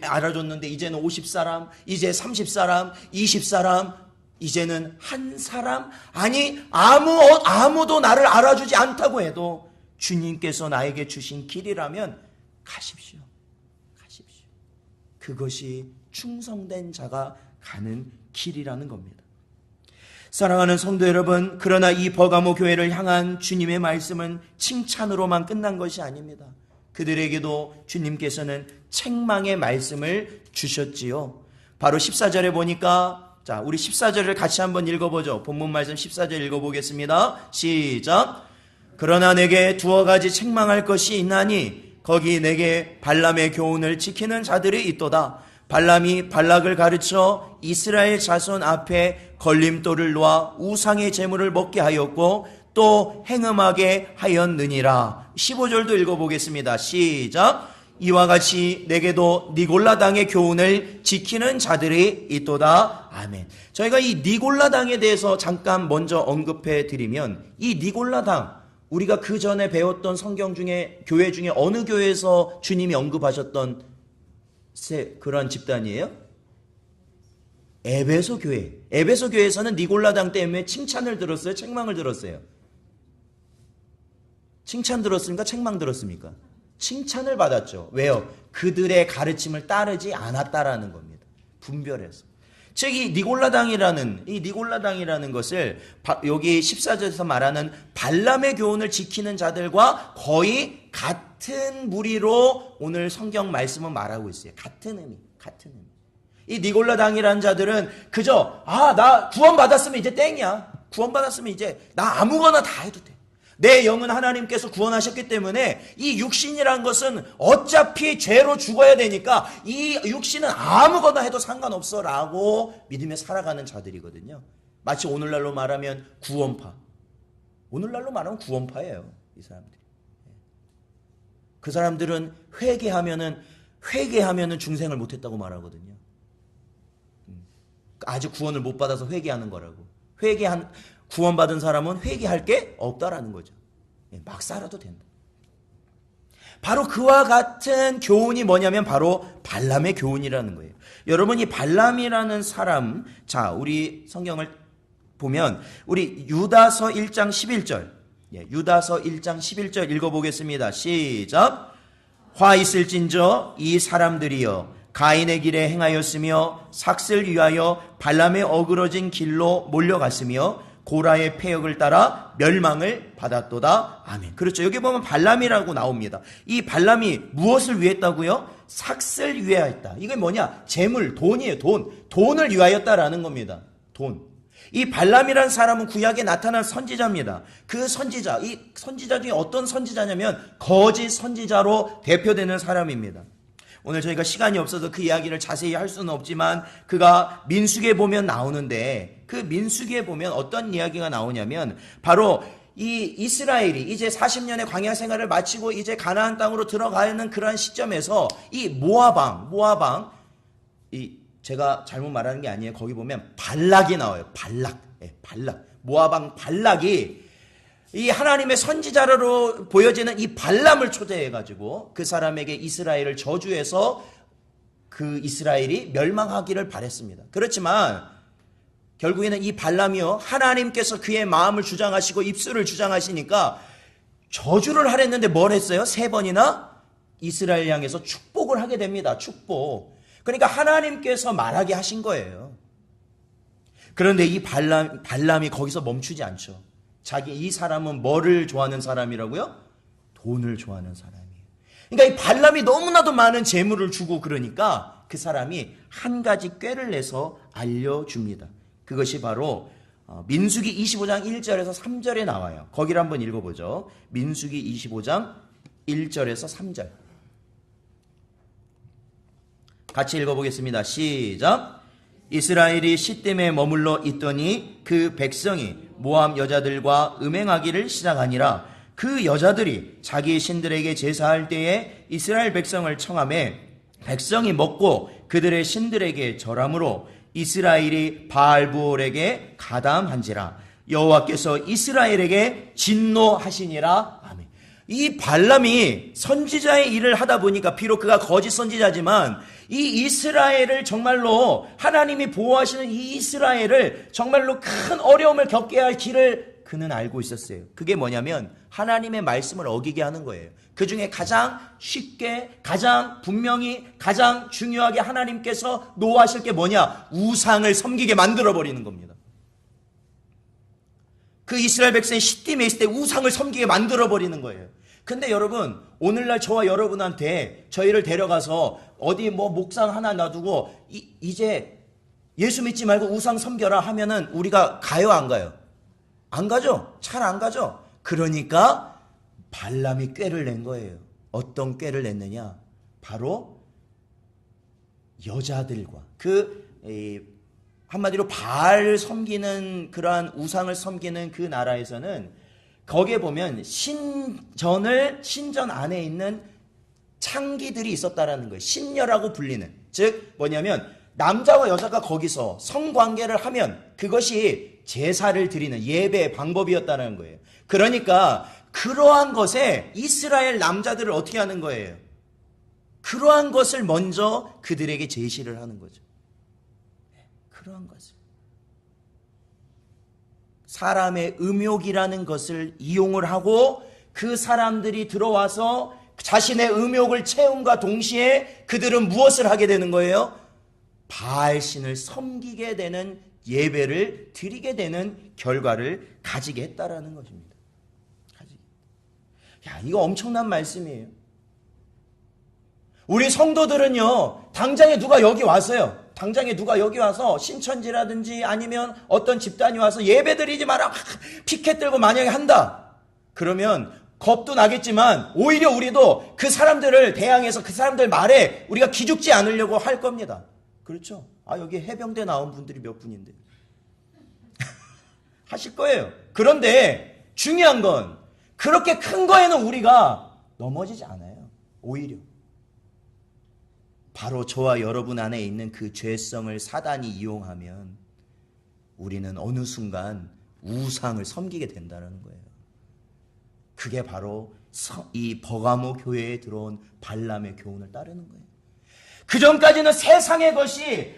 알아줬는데 이제는 50사람, 이제 30사람, 20사람, 이제는 한 사람, 아니 아무도 나를 알아주지 않다고 해도 주님께서 나에게 주신 길이라면 가십시오. 가십시오. 그것이 충성된 자가 가는 길이라는 겁니다. 사랑하는 성도 여러분, 그러나 이 버가모 교회를 향한 주님의 말씀은 칭찬으로만 끝난 것이 아닙니다. 그들에게도 주님께서는 책망의 말씀을 주셨지요. 바로 14절에 보니까, 자, 우리 14절을 같이 한번 읽어보죠. 본문 말씀 14절 읽어보겠습니다. 시작. 그러나 내게 두어 가지 책망할 것이 있나니 거기 내게 발람의 교훈을 지키는 자들이 있도다. 발람이 발락을 가르쳐 이스라엘 자손 앞에 걸림돌을 놓아 우상의 제물을 먹게 하였고 또 행음하게 하였느니라. 15절도 읽어보겠습니다. 시작. 이와 같이 내게도 니골라 당의 교훈을 지키는 자들이 있도다. 아멘. 저희가 이 니골라 당에 대해서 잠깐 먼저 언급해 드리면, 이 니골라 당, 우리가 그 전에 배웠던 성경 중에, 교회 중에 어느 교회에서 주님이 언급하셨던 그런 집단이에요? 에베소 교회. 에베소 교회에서는 니골라 당 때문에 칭찬을 들었어요? 책망을 들었어요? 칭찬 들었습니까? 책망 들었습니까? 칭찬을 받았죠. 왜요? 그들의 가르침을 따르지 않았다라는 겁니다. 분별해서. 즉, 이 니골라당이라는 것을 여기 14절에서 말하는 발람의 교훈을 지키는 자들과 거의 같은 무리로 오늘 성경 말씀은 말하고 있어요. 같은 의미. 이 니골라당이라는 자들은 그저 나 구원받았으면 이제 땡이야. 구원받았으면 이제 나 아무거나 다 해도 돼. 내 영은 하나님께서 구원하셨기 때문에 이 육신이란 것은 어차피 죄로 죽어야 되니까 이 육신은 아무거나 해도 상관없어 라고 믿으며 살아가는 자들이거든요. 마치 오늘날로 말하면 구원파. 오늘날로 말하면 구원파예요. 이 사람들이. 그 사람들은 회개하면은 중생을 못했다고 말하거든요. 아직 구원을 못 받아서 회개하는 거라고. 구원받은 사람은 회개할 게 없다라는 거죠. 막 살아도 된다. 바로 그와 같은 교훈이 뭐냐면 바로 발람의 교훈이라는 거예요. 여러분, 이 발람이라는 사람, 자, 우리 성경을 보면 우리 유다서 1장 11절, 유다서 1장 11절 읽어보겠습니다. 시작. 화 있을진저 이 사람들이여 가인의 길에 행하였으며 삭슬 위하여 발람의 어그러진 길로 몰려갔으며 고라의 패역을 따라 멸망을 받았도다. 아멘. 그렇죠. 여기 보면 발람이라고 나옵니다. 이 발람이 무엇을 위했다고요? 삭슬 위하였다. 이게 뭐냐? 재물, 돈이에요. 돈을 위하였다라는 겁니다. 돈. 이 발람이라는 사람은 구약에 나타난 선지자입니다. 그 선지자, 이 선지자 중에 어떤 선지자냐면 거짓 선지자로 대표되는 사람입니다. 오늘 저희가 시간이 없어서 그 이야기를 자세히 할 수는 없지만 그가 민수기에 보면 나오는데, 그 민수기에 보면 어떤 이야기가 나오냐면 바로 이 이스라엘이 이제 40년의 광야 생활을 마치고 이제 가나안 땅으로 들어가는 그러한 시점에서 이 모아방, 제가 잘못 말하는 게 아니에요. 거기 보면 발락이 나와요. 발락. 모아방 발락이 이 하나님의 선지자로 보여지는 이 발람을 초대해가지고 그 사람에게 이스라엘을 저주해서 그 이스라엘이 멸망하기를 바랬습니다. 그렇지만 결국에는 이 발람이요, 하나님께서 그의 마음을 주장하시고 입술을 주장하시니까 저주를 하랬는데 뭘 했어요? 3번이나 이스라엘 향해서 축복을 하게 됩니다. 축복. 그러니까 하나님께서 말하게 하신 거예요. 그런데 이 발람이 거기서 멈추지 않죠. 이 사람은 뭐를 좋아하는 사람이라고요? 돈을 좋아하는 사람이에요. 그러니까 이 발람이 너무나도 많은 재물을 주고 그러니까 그 사람이 한 가지 꾀를 내서 알려줍니다. 그것이 바로 민수기 25장 1절에서 3절에 나와요. 거기를 한번 읽어보죠. 민수기 25장 1절에서 3절. 같이 읽어보겠습니다. 시작. 이스라엘이 시딤에 머물러 있더니 그 백성이 모압 여자들과 음행하기를 시작하니라. 그 여자들이 자기 신들에게 제사할 때에 이스라엘 백성을 청하매 백성이 먹고 그들의 신들에게 절함으로 이스라엘이 바알부올에게 가담한지라. 여호와께서 이스라엘에게 진노하시니라. 아멘. 이 발람이 선지자의 일을 하다 보니까 비록 그가 거짓 선지자지만 이 이스라엘을 정말로 하나님이 보호하시는 이 이스라엘을 정말로 큰 어려움을 겪게 할 길을 그는 알고 있었어요. 그게 뭐냐면 하나님의 말씀을 어기게 하는 거예요. 그 중에 가장 쉽게, 가장 분명히, 가장 중요하게 하나님께서 노하실 게 뭐냐? 우상을 섬기게 만들어버리는 겁니다. 그 이스라엘 백성이 시딤에 있을 때 우상을 섬기게 만들어버리는 거예요. 근데 여러분, 오늘날 저와 여러분한테 저희를 데려가서 어디 뭐 목상 하나 놔두고 이제 예수 믿지 말고 우상 섬겨라 하면은 우리가 가요, 안 가요? 안 가죠? 잘 안 가죠? 그러니까 발람이 꾀를 낸 거예요. 어떤 꾀를 냈느냐? 바로 여자들과 한마디로 바알을 섬기는 그러한 우상을 섬기는 그 나라에서는 거기에 보면 신전 안에 있는 창기들이 있었다라는 거예요. 신녀라고 불리는. 즉 뭐냐면 남자와 여자가 거기서 성관계를 하면 그것이 제사를 드리는 예배의 방법이었다는 거예요. 그러니까 그러한 것에 이스라엘 남자들을 어떻게 하는 거예요? 그러한 것을 먼저 그들에게 제시를 하는 거죠. 그러한 것을. 사람의 음욕이라는 것을 이용을 하고 그 사람들이 들어와서 자신의 음욕을 채움과 동시에 그들은 무엇을 하게 되는 거예요? 바알신을 섬기게 되는 예배를 드리게 되는 결과를 가지게 했다라는 것입니다. 야, 이거 엄청난 말씀이에요. 우리 성도들은요, 당장에 누가 여기 와서요. 당장에 누가 여기 와서 신천지라든지 아니면 어떤 집단이 와서 예배 드리지 마라. 피켓 들고 만약에 한다. 그러면 겁도 나겠지만 오히려 우리도 그 사람들을 대항해서 그 사람들 말에 우리가 기죽지 않으려고 할 겁니다. 그렇죠? 아, 여기 해병대 나온 분들이 몇 분인데. 하실 거예요. 그런데 중요한 건 그렇게 큰 거에는 우리가 넘어지지 않아요. 오히려. 바로 저와 여러분 안에 있는 그 죄성을 사단이 이용하면 우리는 어느 순간 우상을 섬기게 된다는 거예요. 그게 바로 이 버가모 교회에 들어온 발람의 교훈을 따르는 거예요. 그 전까지는 세상의 것이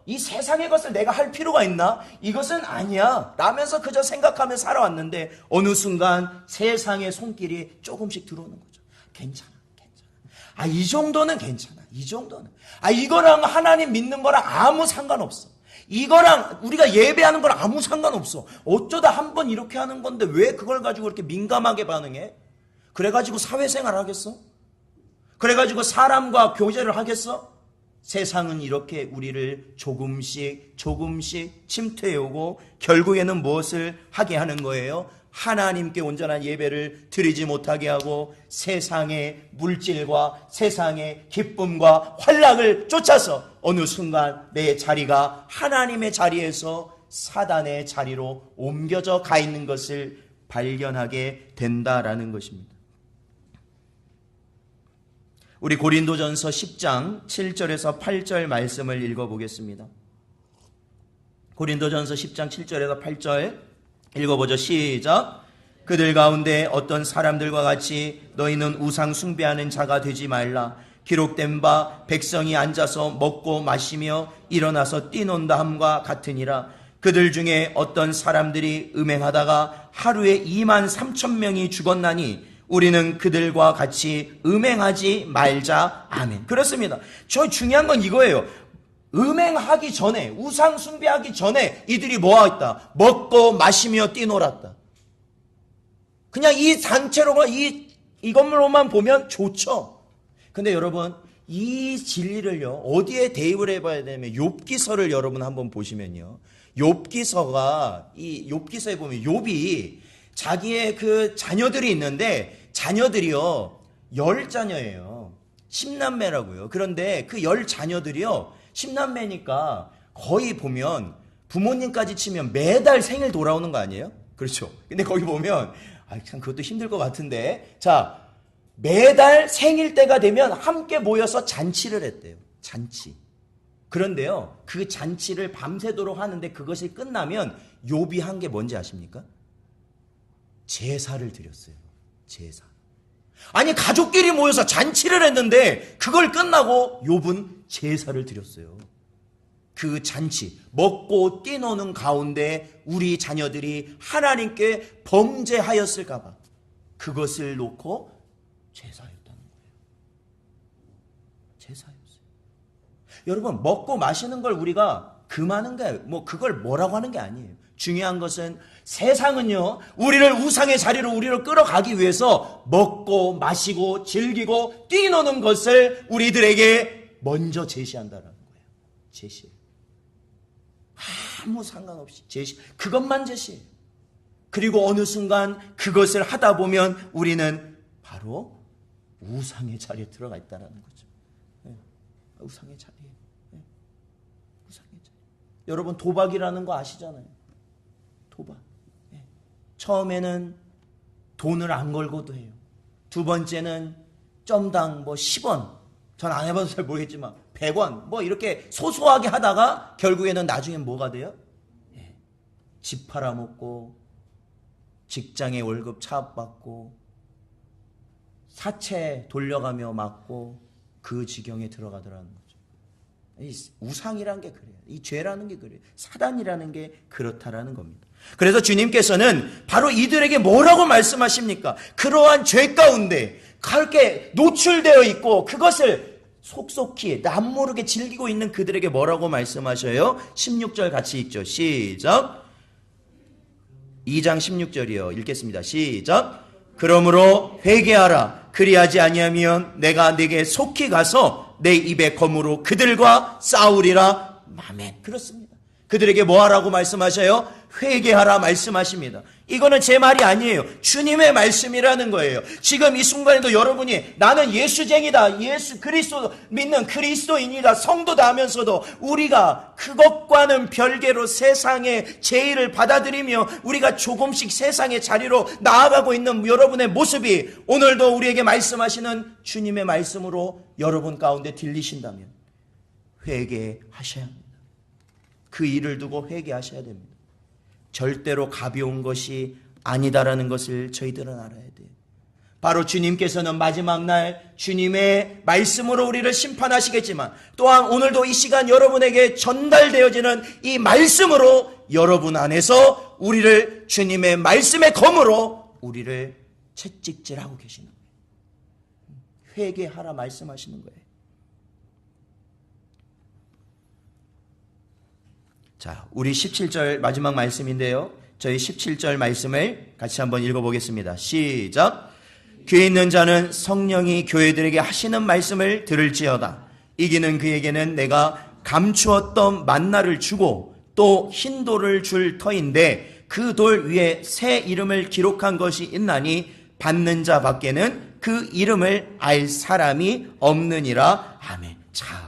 이 세상의 것을 내가 할 필요가 있나? 이것은 아니야 라면서 그저 생각하며 살아왔는데 어느 순간 세상의 손길이 조금씩 들어오는 거죠. 괜찮아. 이 정도는 괜찮아. 이 정도는. 이거랑 하나님 믿는 거랑 아무 상관없어. 이거랑 우리가 예배하는 거랑 아무 상관없어. 어쩌다 한번 이렇게 하는 건데 왜 그걸 가지고 이렇게 민감하게 반응해? 그래가지고 사회생활 하겠어? 그래가지고 사람과 교제를 하겠어? 세상은 이렇게 우리를 조금씩 침투해오고 결국에는 무엇을 하게 하는 거예요? 하나님께 온전한 예배를 드리지 못하게 하고 세상의 물질과 세상의 기쁨과 환락을 쫓아서 어느 순간 내 자리가 하나님의 자리에서 사단의 자리로 옮겨져 가 있는 것을 발견하게 된다라는 것입니다. 우리 고린도전서 10장 7절에서 8절 말씀을 읽어보겠습니다. 고린도전서 10장 7절에서 8절 읽어보죠. 시작. 그들 가운데 어떤 사람들과 같이 너희는 우상 숭배하는 자가 되지 말라. 기록된 바 백성이 앉아서 먹고 마시며 일어나서 뛰논다 함과 같으니라. 그들 중에 어떤 사람들이 음행하다가 하루에 2만 3천 명이 죽었나니 우리는 그들과 같이 음행하지 말자. 아멘. 그렇습니다. 저 중요한 건 이거예요. 음행하기 전에, 우상 숭배하기 전에 이들이 뭐했다? 먹고 마시며 뛰놀았다. 그냥 이 단체로만 이 건물로만 보면 좋죠. 근데 여러분 이 진리를요 어디에 대입을 해봐야 되냐면 욥기서를 여러분 한번 보시면요, 욥기서가 이 욥기서에 보면 욥이 자기의 그 자녀들이 있는데 자녀들이요 10자녀예요. 10남매라고요. 그런데 그 10자녀들이요 10남매니까 거의 보면 부모님까지 치면 매달 생일 돌아오는 거 아니에요? 그렇죠. 근데 거기 보면 참 그것도 힘들 것 같은데, 자 매달 생일 때가 되면 함께 모여서 잔치를 했대요. 잔치. 그런데요, 그 잔치를 밤새도록 하는데 그것이 끝나면 욥이 한 게 뭔지 아십니까? 제사를 드렸어요. 제사. 아니, 가족끼리 모여서 잔치를 했는데 그걸 끝나고 욥은 제사를 드렸어요. 그 잔치, 먹고 뛰노는 가운데 우리 자녀들이 하나님께 범죄하였을까 봐 그것을 놓고 제사였다는 거예요. 제사였어요. 여러분, 먹고 마시는 걸 우리가 금하는 게, 그걸 뭐라고 하는 게 아니에요. 중요한 것은 세상은요, 우리를 우상의 자리로 우리를 끌어가기 위해서 먹고 마시고 즐기고 뛰노는 것을 우리들에게 먼저 제시한다는 거예요. 제시. 아무 상관없이 제시. 그것만 제시해요. 그리고 어느 순간 그것을 하다 보면 우리는 바로 우상의 자리에 들어가 있다는 거죠. 우상의 자리에. 우상의 자리. 여러분, 도박이라는 거 아시잖아요. 도박. 처음에는 돈을 안 걸고도 해요. 두 번째는 점당 10원. 전 안 해봐서 잘 모르겠지만 100원. 이렇게 소소하게 하다가 결국에는 나중엔 뭐가 돼요? 집 팔아먹고 직장에 월급 차압받고 사채 돌려가며 맞고 그 지경에 들어가더라는 거죠. 이 우상이라는 게 그래요. 이 죄라는 게 그래요. 사단이라는 게 그렇다라는 겁니다. 그래서 주님께서는 바로 이들에게 뭐라고 말씀하십니까? 그러한 죄 가운데 그렇게 노출되어 있고 그것을 속속히 남모르게 즐기고 있는 그들에게 뭐라고 말씀하셔요? 16절 같이 읽죠. 시작. 2장 16절이요. 읽겠습니다. 시작. 그러므로 회개하라. 그리하지 아니하면 내가 네게 속히 가서 내 입의 검으로 그들과 싸우리라. 아멘. 그렇습니다. 그들에게 뭐 하라고 말씀하셔요? 회개하라 말씀하십니다. 이거는 제 말이 아니에요. 주님의 말씀이라는 거예요. 지금 이 순간에도 여러분이 나는 예수쟁이다, 예수 그리스도 믿는 그리스도인이다, 성도다 하면서도 우리가 그것과는 별개로 세상의 제의를 받아들이며 우리가 조금씩 세상의 자리로 나아가고 있는 여러분의 모습이 오늘도 우리에게 말씀하시는 주님의 말씀으로 여러분 가운데 들리신다면 회개하셔야 합니다. 그 일을 두고 회개하셔야 됩니다. 절대로 가벼운 것이 아니다라는 것을 저희들은 알아야 돼요. 바로 주님께서는 마지막 날 주님의 말씀으로 우리를 심판하시겠지만 또한 오늘도 이 시간 여러분에게 전달되어지는 이 말씀으로 여러분 안에서 우리를 주님의 말씀의 검으로 우리를 채찍질하고 계시는 거예요. 회개하라 말씀하시는 거예요. 자, 우리 17절 마지막 말씀인데요. 저희 17절 말씀을 같이 한번 읽어보겠습니다. 시작. 귀에 있는 자는 성령이 교회들에게 하시는 말씀을 들을지어다. 이기는 그에게는 내가 감추었던 만나를 주고 또 흰 돌을 줄 터인데 그 돌 위에 새 이름을 기록한 것이 있나니 받는 자 밖에는 그 이름을 알 사람이 없느니라. 아멘. 자,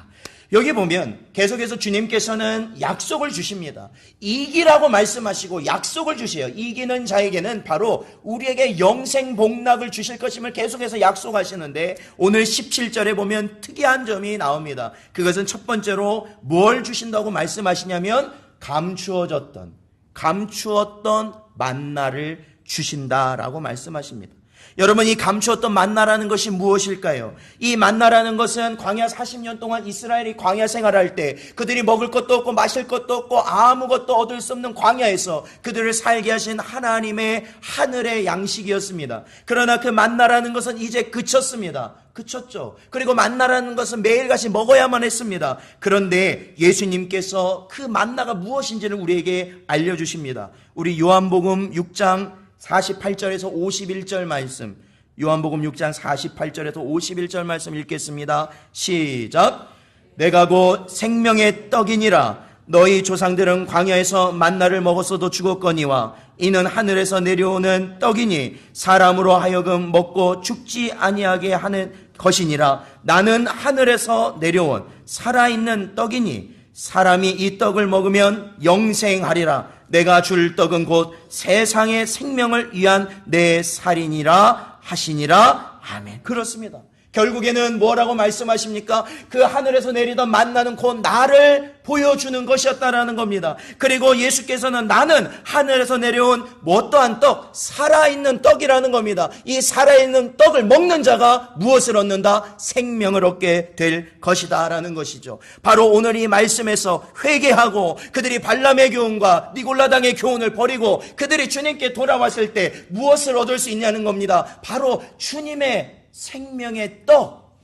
여기 보면 계속해서 주님께서는 약속을 주십니다. 이기라고 말씀하시고 약속을 주세요. 이기는 자에게는 바로 우리에게 영생 복락을 주실 것임을 계속해서 약속하시는데 오늘 17절에 보면 특이한 점이 나옵니다. 그것은 첫 번째로 뭘 주신다고 말씀하시냐면 감추어졌던 만나를 주신다라고 말씀하십니다. 여러분, 이 감추었던 만나라는 것이 무엇일까요? 이 만나라는 것은 광야 40년 동안 이스라엘이 광야 생활할 때 그들이 먹을 것도 없고 마실 것도 없고 아무것도 얻을 수 없는 광야에서 그들을 살게 하신 하나님의 하늘의 양식이었습니다. 그러나 그 만나라는 것은 이제 그쳤습니다. 그쳤죠. 그리고 만나라는 것은 매일같이 먹어야만 했습니다. 그런데 예수님께서 그 만나가 무엇인지를 우리에게 알려주십니다. 우리 요한복음 6장 48절에서 51절 말씀, 요한복음 6장 48절에서 51절 말씀 읽겠습니다. 시작. 내가 곧 생명의 떡이니라. 너희 조상들은 광야에서 만나를 먹었어도 죽었거니와 이는 하늘에서 내려오는 떡이니 사람으로 하여금 먹고 죽지 아니하게 하는 것이니라. 나는 하늘에서 내려온 살아있는 떡이니 사람이 이 떡을 먹으면 영생하리라. 내가 줄 떡은 곧 세상의 생명을 위한 내 살이니라 하시니라. 아멘. 그렇습니다. 결국에는 뭐라고 말씀하십니까? 그 하늘에서 내리던 만나는 곧 나를 보여주는 것이었다라는 겁니다. 그리고 예수께서는 나는 하늘에서 내려온 어떠한 떡, 살아있는 떡이라는 겁니다. 이 살아있는 떡을 먹는 자가 무엇을 얻는다? 생명을 얻게 될 것이다 라는 것이죠. 바로 오늘 이 말씀에서 회개하고 그들이 발람의 교훈과 니골라당의 교훈을 버리고 그들이 주님께 돌아왔을 때 무엇을 얻을 수 있냐는 겁니다. 바로 주님의 생명의 떡,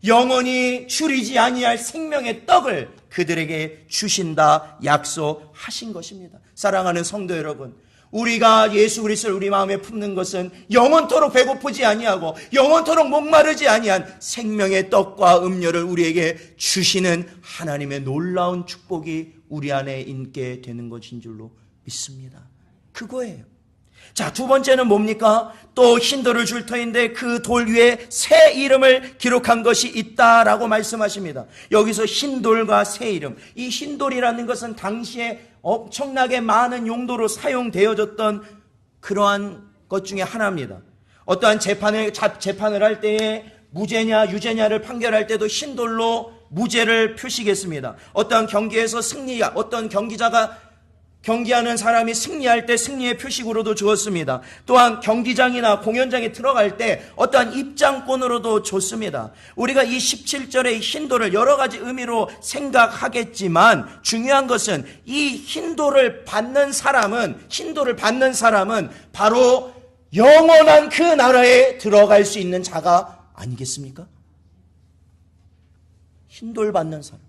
영원히 줄이지 아니할 생명의 떡을 그들에게 주신다 약속하신 것입니다. 사랑하는 성도 여러분, 우리가 예수 그리스도를 우리 마음에 품는 것은 영원토록 배고프지 아니하고 영원토록 목마르지 아니한 생명의 떡과 음료를 우리에게 주시는 하나님의 놀라운 축복이 우리 안에 있게 되는 것인 줄로 믿습니다. 그거예요. 자, 두 번째는 뭡니까? 또 흰돌을 줄 터인데 그 돌 위에 새 이름을 기록한 것이 있다라고 말씀하십니다. 여기서 흰돌과 새 이름, 이 흰돌이라는 것은 당시에 엄청나게 많은 용도로 사용되어졌던 그러한 것 중에 하나입니다. 어떠한 재판을 할 때에 무죄냐 유죄냐를 판결할 때도 흰돌로 무죄를 표시했습니다. 어떠한 경기에서 어떤 경기자가 경기하는 사람이 승리할 때 승리의 표식으로도 주었습니다. 또한 경기장이나 공연장에 들어갈 때 어떠한 입장권으로도 줬습니다. 우리가 이 17절의 흰돌을 여러 가지 의미로 생각하겠지만 중요한 것은 이 흰돌을 받는 사람은 바로 영원한 그 나라에 들어갈 수 있는 자가 아니겠습니까? 흰돌 받는 사람.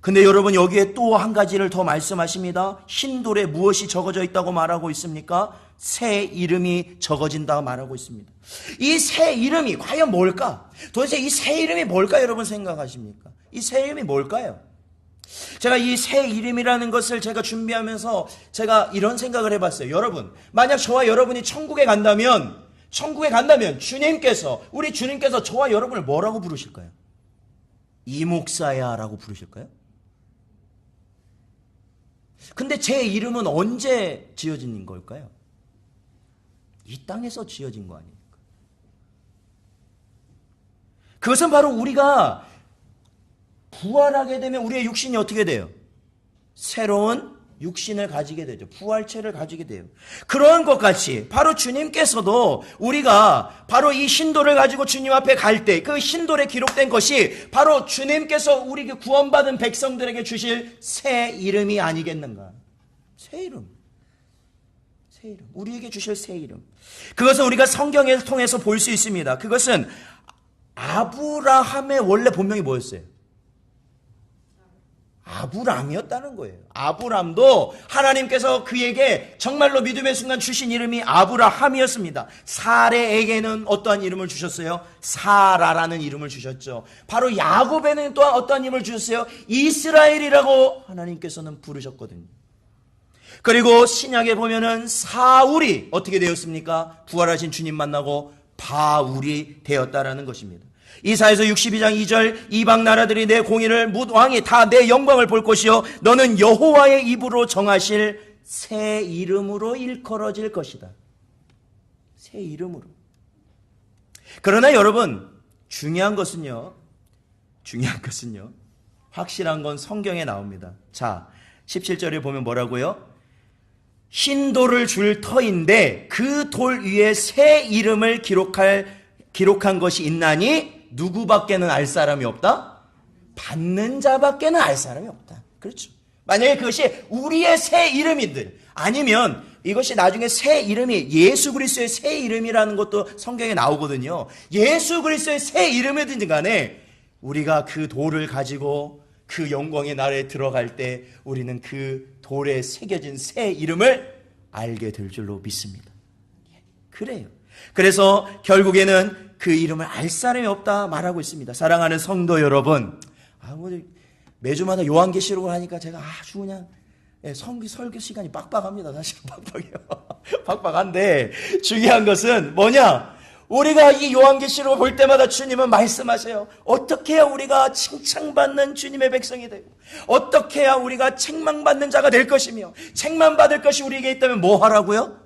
근데 여러분, 여기에 또 한 가지를 더 말씀하십니다. 흰돌에 무엇이 적어져 있다고 말하고 있습니까? 새 이름이 적어진다고 말하고 있습니다. 이 새 이름이 과연 뭘까? 도대체 이 새 이름이 뭘까 여러분 생각하십니까? 이 새 이름이 뭘까요? 제가 이 새 이름이라는 것을 제가 준비하면서 제가 이런 생각을 해봤어요. 여러분, 만약 저와 여러분이 천국에 간다면 우리 주님께서 저와 여러분을 뭐라고 부르실까요? 이 목사야 라고 부르실까요? 근데 제 이름은 언제 지어진 걸까요? 이 땅에서 지어진 거 아닙니까? 그것은 바로 우리가 부활하게 되면 우리의 육신이 어떻게 돼요? 새로운 육신을 가지게 되죠. 부활체를 가지게 돼요. 그러한 것 같이 바로 주님께서도 우리가 바로 이 흰돌을 가지고 주님 앞에 갈 때 그 흰돌에 기록된 것이 바로 주님께서 우리 구원받은 백성들에게 주실 새 이름이 아니겠는가? 새 이름. 우리에게 주실 새 이름. 그것은 우리가 성경을 통해서 볼 수 있습니다. 그것은 아브라함의 원래 본명이 뭐였어요? 아브람이었다는 거예요. 아브람도 하나님께서 그에게 정말로 믿음의 순간 주신 이름이 아브라함이었습니다. 사레에게는 어떠한 이름을 주셨어요? 사라라는 이름을 주셨죠. 바로 야곱에는 또한 어떠한 이름을 주셨어요? 이스라엘이라고 하나님께서는 부르셨거든요. 그리고 신약에 보면은 사울이 어떻게 되었습니까? 부활하신 주님 만나고 바울이 되었다라는 것입니다. 이사야서 62장 2절 이방 나라들이 내 공의를 뭇 왕이 다 내 영광을 볼 것이요 너는 여호와의 입으로 정하실 새 이름으로 일컬어질 것이다. 새 이름으로. 그러나 여러분, 중요한 것은요 확실한 건 성경에 나옵니다. 자, 17절에 보면 뭐라고요? 흰 돌을 줄 터인데 그 돌 위에 새 이름을 기록한 것이 있나니 누구밖에는 알 사람이 없다? 받는 자밖에는 알 사람이 없다. 그렇죠. 만약에 그것이 우리의 새 이름이들 아니면 이것이 나중에 새 이름이 예수 그리스도의 새 이름이라는 것도 성경에 나오거든요. 예수 그리스도의 새 이름이든지 간에 우리가 그 돌을 가지고 그 영광의 나라에 들어갈 때 우리는 그 돌에 새겨진 새 이름을 알게 될 줄로 믿습니다. 그래요. 그래서 결국에는 그 이름을 알 사람이 없다 말하고 있습니다. 사랑하는 성도 여러분, 매주마다 요한계시록을 하니까 제가 아주 그냥 설교 시간이 빡빡합니다. 사실 빡빡해요. 빡빡한데 중요한 것은 뭐냐? 우리가 이 요한계시록을 볼 때마다 주님은 말씀하세요. 어떻게 해야 우리가 칭찬받는 주님의 백성이 되고 어떻게 해야 우리가 책망받는 자가 될 것이며 책망받을 것이 우리에게 있다면 뭐 하라고요?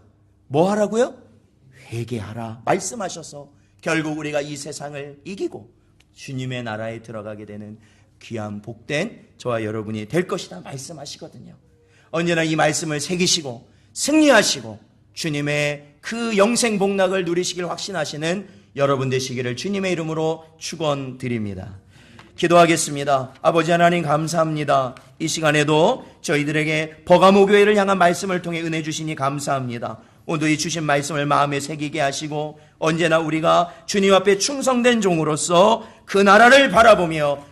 회개하라 말씀하셔서 결국 우리가 이 세상을 이기고 주님의 나라에 들어가게 되는 귀한 복된 저와 여러분이 될 것이다 말씀하시거든요. 언제나 이 말씀을 새기시고 승리하시고 주님의 그 영생 복락을 누리시길 확신하시는 여러분 되시기를 주님의 이름으로 축원드립니다. 기도하겠습니다. 아버지 하나님 감사합니다. 이 시간에도 저희들에게 버가모 교회를 향한 말씀을 통해 은혜 주시니 감사합니다. 오늘 이 주신 말씀을 마음에 새기게 하시고 언제나 우리가 주님 앞에 충성된 종으로서 그 나라를 바라보며